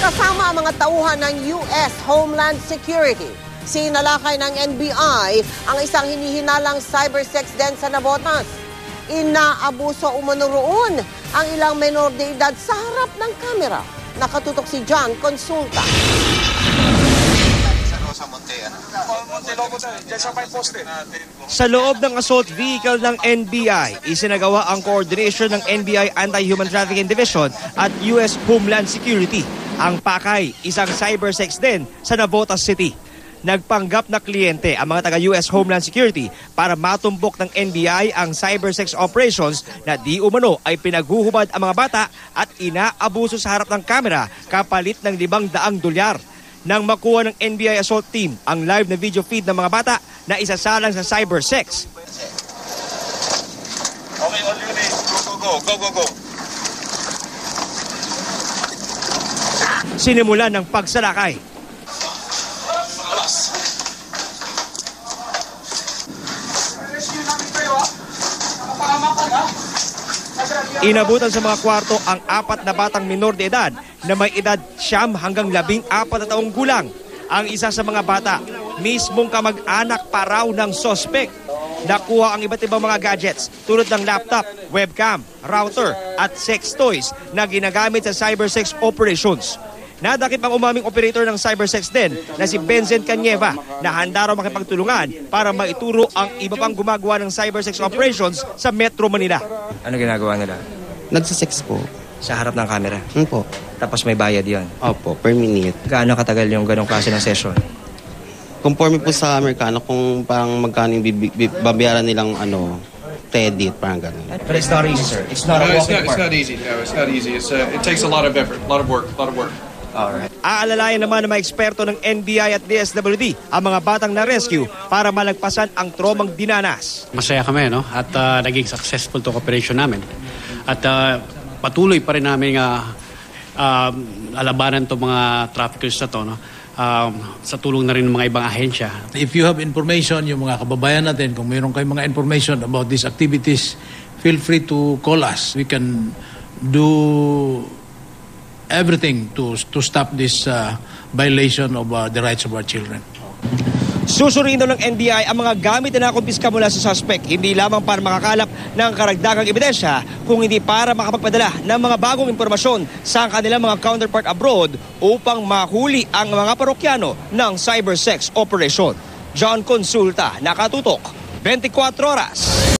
Kasama ang mga tauhan ng US Homeland Security. Sinalakay ng NBI ang isang hinihinalang cybersex den sa Navotas. Inaabuso umano roon ang ilang menor de edad sa harap ng kamera. Nakatutok si John Consulta. Sa loob ng assault vehicle ng NBI, isinagawa ang coordination ng NBI Anti-Human Trafficking Division at US Homeland Security. Ang pakay, isang cybersex den sa Navotas City. Nagpanggap na kliyente ang mga taga-US Homeland Security para matumbok ng NBI ang cybersex operations na di umano ay pinaghuhubad ang mga bata at inaabuso sa harap ng kamera kapalit ng $500. Nang makuha ng NBI assault team ang live na video feed ng mga bata na isasalang sa cybersex. Okay, all units, go. Sinimulan ng pagsalakay. Inabutan sa mga kwarto ang 4 na batang minor de edad na may edad 9 hanggang 14 na taong gulang. Ang isa sa mga bata, mismong kamag-anak pa raw ng sospek. Nakuha ang iba't ibang mga gadgets tulad ng laptop, webcam, router at sex toys na ginagamit sa cybersex operations. Nadakip ang umaming operator ng cybersex den na si Benzen Canieva na handa raw makipagtulungan para maituro ang iba pang gumagawa ng cybersex operations sa Metro Manila. Ano ginagawa nila? Nagsisex po. Sa harap ng camera? Po. Tapos may bayad yon. Opo, per minute. Gaano katagal yung ganong klase ng session? Conforme po sa Amerikano kung parang magkano yung babayaran nilang credit, parang gano'n. But it's not easy, sir. It's not a walk in the park. It's not easy. No, it's not easy. It takes a lot of effort, a lot of work. Alright. Aalalayan naman ng mga eksperto ng NBI at DSWD ang mga batang na-rescue para malagpasan ang tromang dinanas. Masaya kami, no? At naging successful to operation namin. At patuloy pa rin namin alabanan to mga traffickers na to, no? Sa tulong na rin ng mga ibang ahensya. If you have information, yung mga kababayan natin, kung mayroon kayong mga information about these activities, feel free to call us. We can do everything to stop this violation of the rights of our children. Susuriin ng NBI ang mga gamit na nakumpiska mula sa suspect, hindi lamang para makakalap ng karagdagang ebidensya, kung hindi para makapagpadala ng mga bagong impormasyon sa kanilang mga counterpart abroad upang mahuli ang mga parokyano ng cybersex operation. John Consulta, Nakatutok, 24 Oras.